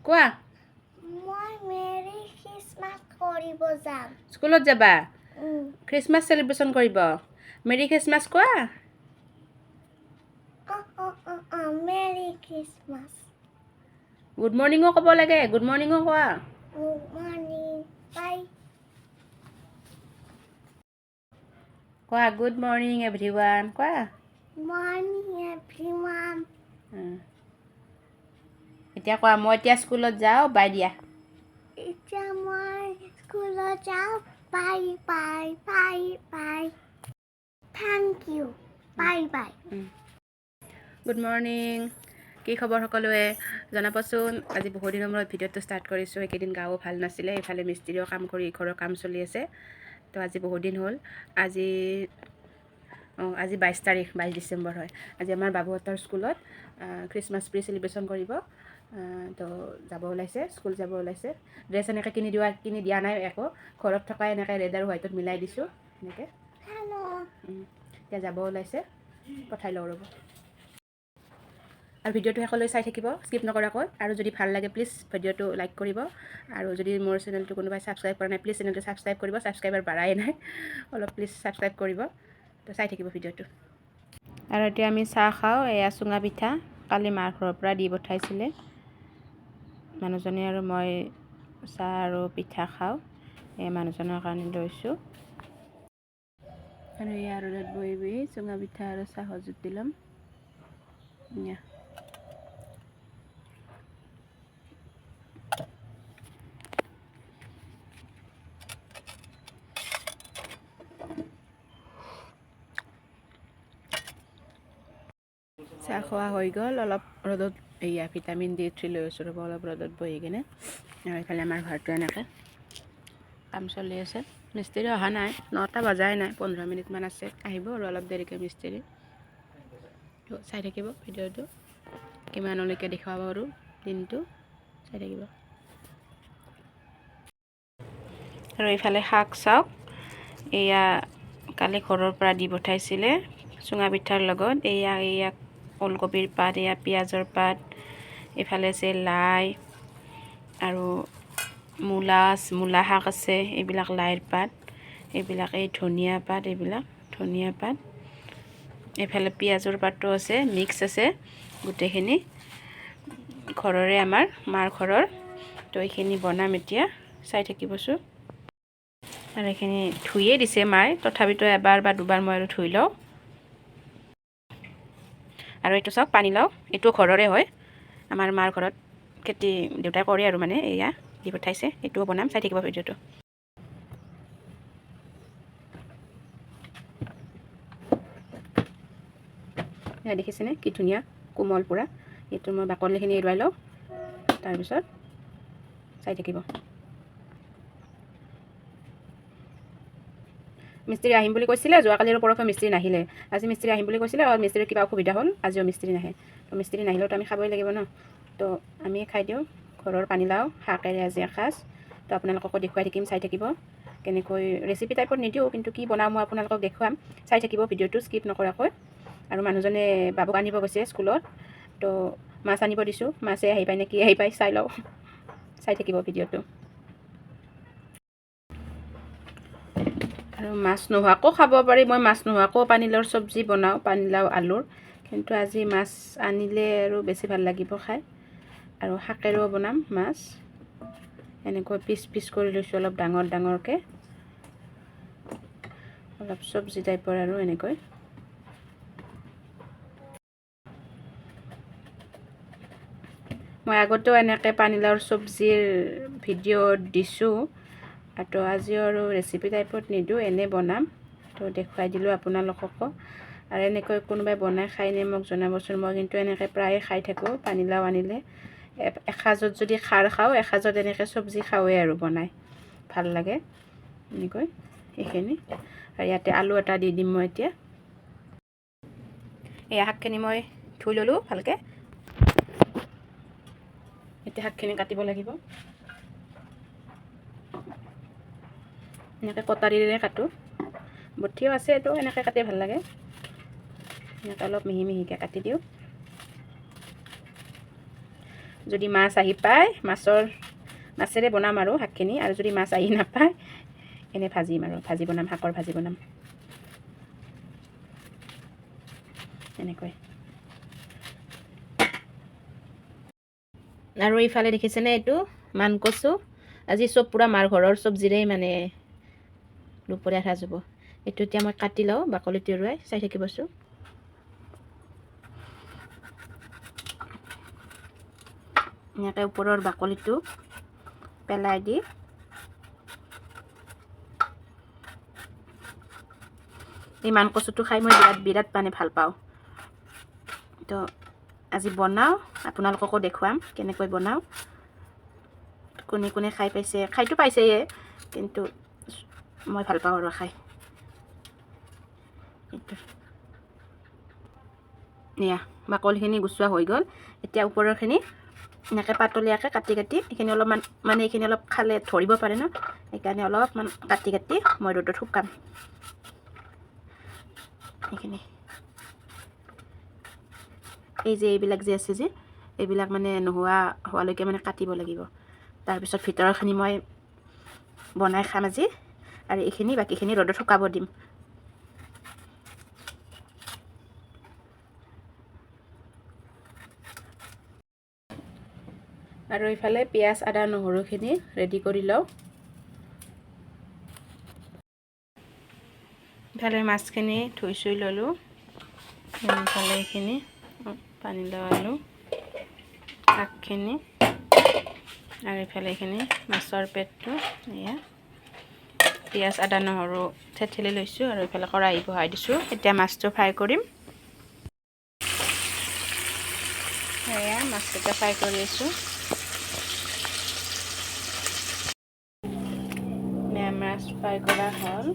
কোৱা মই Marie Christmas কৰিব যাম স্কুলত যাবা খ্ৰীষ্টমাছ চেলিব্ৰেশ্যন কৰিব মেৰী খ্ৰীষ্টমাছ কোৱা মেৰী খ্ৰীষ্টমাছ গুড মৰ্ণিঙো ক'ব লাগে গুড মৰ্ণিঙো কোৱা গুড মৰ্ণিং বাই কোৱা গুড মৰ্ণিং এভৰিৱান কোৱা মৰ্ণিং এভৰিৱান এতিয়া কোৱা মই এতিয়া স্কুলত যাওঁ বাই দিয়া এতিয়া মই স্কুলত যাওঁ bye bye bye bye thank you bye bye good morning কি খবৰ সকলোৱে জনাবচোন আজি বহুত দিনৰ মূৰত ভিডিঅ'টো ষ্টাৰ্ট কৰিছোঁ এইকেইদিন গাও ভাল নাছিলে এইফালে মিস্ত্ৰীও কাম কৰি ঘৰৰ কাম চলি আছে তো আজি বহুত দিন হ'ল আজি 22 তাৰিখ 22 ডিচেম্বৰ হয় আজি আমাৰ বাবুহঁতৰ স্কুলত খ্ৰীষ্টমাছ প্ৰি চেলিব্ৰেশ্যন কৰিব তো যাব ওলাইছে স্কুল যাব ওলাইছে ড্ৰেছ এনেকৈ কিনি দিয়া নাই একো ঘৰত থকা এনেকৈ ৰেড আৰু হোৱাইটত মিলাই দিছোঁ এনেকৈ এতিয়া যাব ওলাইছে পঠাই লওঁ ৰ'ব আৰু ভিডিঅ'টো শেষলৈ চাই থাকিব স্কিপ নকৰাকৈ আৰু যদি ভাল লাগে প্লিজ ভিডিঅ'টো লাইক কৰিব আৰু যদি মোৰ চেনেলটো কোনোবাই ছাবস্ক্ৰাইব কৰা নাই প্লিজ চেনেলটো ছাবস্ক্ৰাইব কৰিব ছাবস্ক্ৰাইবাৰ বাঢ়াই নাই অলপ প্লিজ ছাবস্ক্ৰাইব কৰিব তো চাই থাকিব ভিডিঅ'টো আৰু এতিয়া আমি চাহ খাওঁ এয়া চুঙা পিঠা কালি মাৰ ঘৰৰ পৰা দি পঠাইছিলে মানুহজনে আৰু মই চাহ আৰু পিঠা খাওঁ এই মানুহজনৰ কাৰণে লৈছোঁ আৰু এয়া ৰ'দত বহি চুঙা পিঠা আৰু চাহৰ জুতি ল'ম চাহ খোৱা হৈ গ'ল অলপ ৰ'দত এয়া ভিটামিন D3 লৈ আছোঁ ৰ'ব অলপ ৰ'দত বহি কিনে আৰু এইফালে আমাৰ ঘৰটো এনেকৈ কাম চলি আছে মিস্ত্ৰী অহা নাই 9টা বজাই নাই 15 মিনিটমান আছে আহিব আৰু অলপ দেৰিকৈ মিস্ত্ৰী চাই থাকিব ভিডিঅ'টো কিমানলৈকে দেখুৱাব আৰু দিনটো চাই থাকিব আৰু এইফালে শাক চাওক এয়া কালি ঘৰৰ পৰা দি পঠাইছিলে চুঙা পিঠাৰ লগত এয়া ওলকবিৰ পাত এয়া পিঁয়াজৰ পাত এইফালে আছে লাই আৰু মূলা শাক আছে এইবিলাক লাইৰ পাত এইবিলাক এই ধনিয়া পাত এইবিলাক ধনিয়া পাত এইফালে পিঁয়াজৰ পাতো আছে মিক্স আছে গোটেইখিনি ঘৰৰে আমাৰ মাৰ ঘৰৰ তো এইখিনি বনাম এতিয়া চাই থাকিবচোন আৰু এইখিনি ধুয়ে দিছে মায়ে তথাপিতো এবাৰ বা দুবাৰ মই আৰু ধুই লওঁ আৰু এইটো চাওক পানীলাও এইটো ঘৰৰে হয় আমাৰ মাৰ ঘৰত খেতি দেউতাই কৰে আৰু মানে এয়া দি পঠাইছে এইটোও বনাম চাই থাকিব ভিডিঅ'টো এয়া দেখিছেনে কি ধুনীয়া কোমল পুৰা এইটো মই বাকলিখিনি এৰুৱাই লওঁ তাৰপিছত চাই থাকিব মিস্ত্ৰী আহিম বুলি কৈছিলে যোৱাকালি আৰু পৰহি মিস্ত্ৰী নাহিলে আজি মিস্ত্ৰী আহিম বুলি কৈছিলে আৰু মিস্ত্ৰীৰ কিবা অসুবিধা হ'ল আজিও মিস্ত্ৰী নাহে তো মিস্ত্ৰী নাহিলেওতো আমি খাবই লাগিব ন তো আমি খাই দিওঁ ঘৰৰ পানীলাও শাকেৰে আজি এসাঁজ তো আপোনালোককো দেখুৱাই থাকিম চাই থাকিব কেনেকৈ ৰেচিপি টাইপত নিদিওঁ কিন্তু কি বনাওঁ মই আপোনালোকক দেখুৱাম চাই থাকিব ভিডিঅ'টো স্কিপ নকৰাকৈ আৰু মানুহজনে বাবুক আনিব গৈছে স্কুলত তো মাছ আনিব দিছোঁ মাছে আহি পায় নে কি আহি পায় চাই লওঁ চাই থাকিব ভিডিঅ'টো আৰু মাছ নোহোৱাকো খাব পাৰি মই মাছ নোহোৱাকো পানীলাওৰ চব্জি বনাওঁ পানীলাও আলুৰ কিন্তু আজি মাছ আনিলে আৰু বেছি ভাল লাগিব খাই আৰু শাকেৰেও বনাম মাছ এনেকৈ পিচ কৰি লৈছোঁ অলপ ডাঙৰকৈ অলপ চব্জি টাইপৰ আৰু এনেকৈ মই আগতেও এনেকৈ পানীলাওৰ চব্জিৰ ভিডিঅ' দিছোঁ তো আজি আৰু ৰেচিপি টাইপত নিদিওঁ এনেই বনাম তো দেখুৱাই দিলোঁ আপোনালোককো আৰু এনেকৈ কোনোবাই বনাই খাইনে মোক জনাবচোন মই কিন্তু এনেকৈ প্ৰায়ে খাই থাকোঁ পানীলাও আনিলে এসাঁজত যদি খাৰ খাওঁ এসাঁজত এনেকৈ চব্জি খাওঁৱেই আৰু বনাই ভাল লাগে এনেকৈ সেইখিনি আৰু ইয়াতে আলু এটা দি দিম মই এতিয়া এই শাকখিনি মই ধুই ল'লোঁ ভালকৈ এতিয়া শাকখিনি কাটিব লাগিব এনেকৈ কটাৰীৰে কাটোঁ বঠিও আছে এইটো এনেকৈ কাটি ভাল লাগে এনেকৈ অলপ মিহিকৈ কাটি দিওঁ যদি মাছ আহি পায় মাছেৰে বনাম আৰু শাকখিনি, আৰু যদি মাছ আহি নাপায় এনে ভাজিম আৰু ভাজি বনাম, শাকৰ ভাজি বনাম এনেকৈ। আৰু এইফালে দেখিছেনে এইটো মান কচু, আজি চব পূৰা মাৰ ঘৰৰ চব্জিৰেই মানে দুপৰীয়া সাজ হ'ব। এইটো এতিয়া মই কাটি লওঁ, বাকলিটো এৰুৱাই চাই থাকিবচোন। এনেকৈ ওপৰৰ বাকলিটো পেলাই দি এই মান কচুটো খাই মই বিৰাট মানে ভাল পাওঁ। তো আজি বনাওঁ, আপোনালোককো দেখুৱাম কেনেকৈ বনাওঁ। কোনে কোনে খাই পাইছে, খাইতো পাইছেয়ে, কিন্তু মই ভাল পাওঁ আৰু খাই। এয়া বাকলিখিনি গুচোৱা হৈ গ'ল। এতিয়া ওপৰৰখিনি এনেকৈ পাতলীয়াকৈ কাটি এইখিনি অলপমান মানে এইখিনি অলপ খালে ধৰিব পাৰে ন, সেইকাৰণে অলপমান কাটি মই ৰ'দত শুকাম এইখিনি। এই যে এইবিলাক যে আছে যে এইবিলাক মানে নোহোৱা হোৱালৈকে মানে কাটিব লাগিব। তাৰপিছত ভিতৰৰখিনি মই বনাই খাম আজি, আৰু এইখিনি বাকীখিনি ৰ'দত শুকাব দিম। আৰু এইফালে পিঁয়াজ আদা নহৰুখিনি ৰেডি কৰি লওঁ। ইফালে মাছখিনি ধুই চুই ল'লোঁ, ইফালে এইখিনি পানীলাও আলু শাকখিনি, আৰু এইফালে এইখিনি মাছৰ পেটটো। এয়া পিঁয়াজ আদা নহৰু থেঠেলি লৈছোঁ, আৰু এইফালে কেৰাহী বহাই দিছোঁ। এতিয়া মাছটো ফ্ৰাই কৰিম। এয়া মাছকেইটা ফ্ৰাই কৰি আছোঁ। মাছ ফ্ৰাই কৰা হ'ল।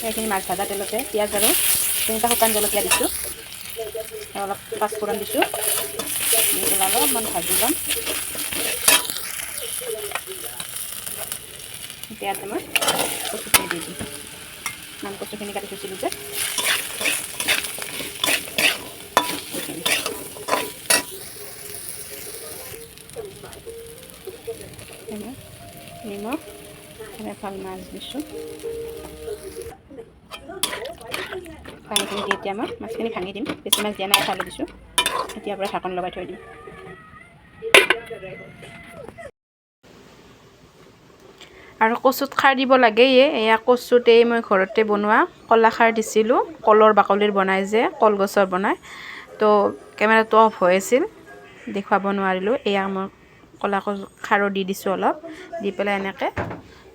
সেইখিনি মাছ ভাজা তেলতে পিঁয়াজ আৰু 3টা শুকান জলকীয়া দিছোঁ, অলপ পাঁচফোৰণ দিছোঁ, দি পেলাই অলপমান ভাজি ল'ম। ইয়াতে মই কচুখিনি দি দিম, মান কচুখিনি কাটি থৈছিলোঁ যে নিমখ ভাল মাছ দিছোঁ। পানীখিনি দি এতিয়া মই মাছখিনি ভাঙি দিম, বেছি মাছ দিয়া নাই, ফালি দিছোঁ। এতিয়াৰ পৰা ঢাকন লগাই থৈ দিম। আৰু কচুত খাৰ দিব লাগেই। এয়া কচুতেই মই ঘৰতে বনোৱা কলা খাৰ দিছিলোঁ, কলৰ বাকলিৰ বনাই যে কলগছৰ বনাই। তো কেমেৰাটো অফ হৈ আছিল, দেখুৱাব নোৱাৰিলোঁ। এয়া মই কলা খাৰো দি দিছোঁ অলপ, দি পেলাই এনেকৈ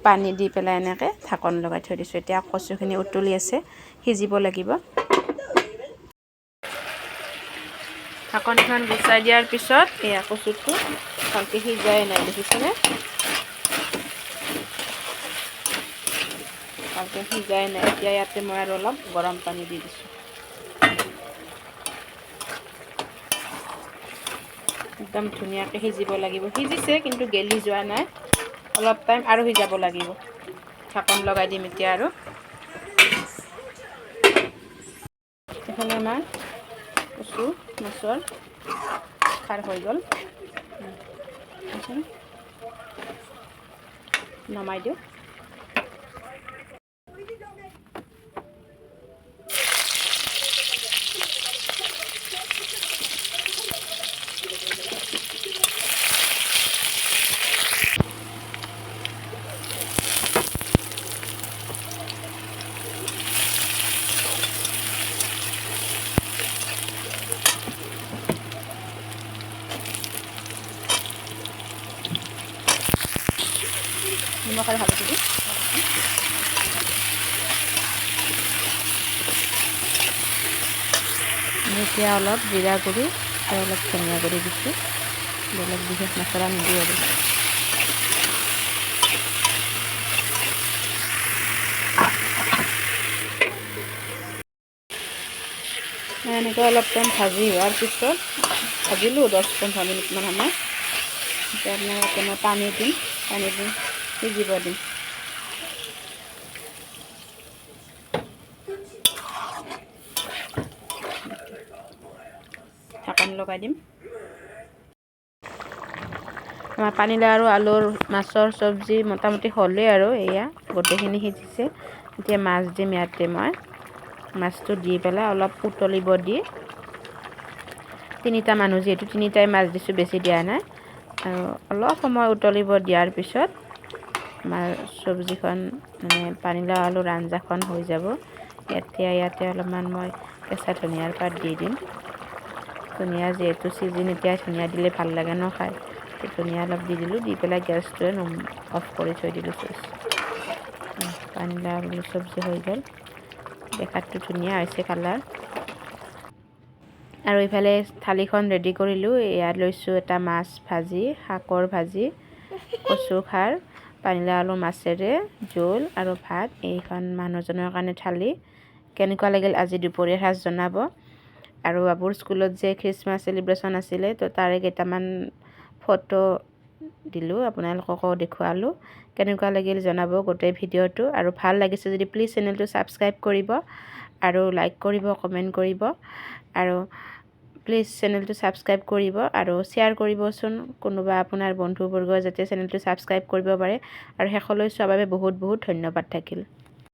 পানী দি পেলাই এনেকৈ ঢাকন লগাই থৈ দিছোঁ। এতিয়া কচুখিনি উতলি আছে, সিজিব লাগিব। ঢাকনখন গুচাই দিয়াৰ পিছত এয়া কচুটো ভালকৈ সিজাই নাই, দেখিছেনে? ভালকৈ সিজাই নাই। এতিয়া ইয়াতে মই আৰু অলপ গৰম পানী দি দিছোঁ। একদম ধুনীয়াকৈ সিজিব লাগিব। সিজিছে কিন্তু গেলি যোৱা নাই, অলপ টাইম আৰু সিজাব লাগিব। ঢাকন লগাই দিম এতিয়া। আৰু এইফালে আমাৰ কচু মাছৰ খাৰ হৈ গ'ল, নমাই দিওঁ। নিমখ আৰু হালধি দি এতিয়া অলপ জিৰা গুড়ি আৰু অলপ ধনিয়া গুড়ি দিছোঁ। বেলেগ বিশেষ মছলা নিদিওঁ আৰু এনেকৈ অলপ টাইম ভাজি হোৱাৰ পিছত ভাজিলোঁ 10-15 মিনিটমান সময় এতিয়া আপোনালোকে মই পানী দিম সিজিব দিম ঢাকন লগাই দিম আমাৰ পানীলাও আৰু আলুৰ মাছৰ চব্জি মোটামুটি হ'লেই আৰু এয়া গোটেইখিনি সিজিছে এতিয়া মাছ দিম ইয়াতে মই মাছটো দি পেলাই অলপ উতলিব দি 3টা মানুহ যিহেতু 3টাই মাছ দিছোঁ বেছি দিয়া নাই আৰু অলপ সময় উতলিব দিয়াৰ পিছত আমাৰ চব্জিখন মানে পানীলাও আলুৰ আঞ্জাখন হৈ যাব ইয়াতে অলপমান মই কেঁচা ধনিয়াৰ পাত দি দিম ধনিয়া যিহেতু চিজন এতিয়া ধনিয়া দিলে ভাল লাগে ন খাই ধনিয়া অলপ দি দিলোঁ দি পেলাই গেছটো অফ কৰি থৈ দিলোঁ পানীলাও আলু চব্জি হৈ গ'ল দেখাতটো ধুনীয়া হৈছে কালাৰ আৰু ইফালে থালিখন ৰেডি কৰিলোঁ ইয়াত লৈছোঁ এটা মাছ ভাজি শাকৰ ভাজি কচু খাৰ পানীলাও আলু মাছেৰে জোল আৰু ভাত এইখন মানুহজনৰ কাৰণে থালি কেনেকুৱা লাগিল আজি দুপৰীয়াৰ সাজ জনাব আৰু বাবুৰ স্কুলত যে খ্ৰীষ্টমাছ চেলিব্ৰেশ্যন আছিলে তো তাৰে কেইটামান ফটো দিলোঁ আপোনালোককো দেখুৱালোঁ কেনেকুৱা লাগিল জনাব গোটেই ভিডিঅ'টো আৰু ভাল লাগিছে যদি প্লিজ চেনেলটো ছাবস্ক্ৰাইব কৰিব আৰু লাইক কৰিব কমেণ্ট কৰিব আৰু প্লিজ চেনেলটো ছাবস্ক্ৰাইব কৰিব আৰু শ্বেয়াৰ কৰিবচোন কোনোবা আপোনাৰ বন্ধুবৰ্গ যাতে চেনেলটো ছাবস্ক্ৰাইব কৰিব পাৰে আৰু শেষলৈ চোৱাৰ বাবে বহুত বহুত ধন্যবাদ থাকিল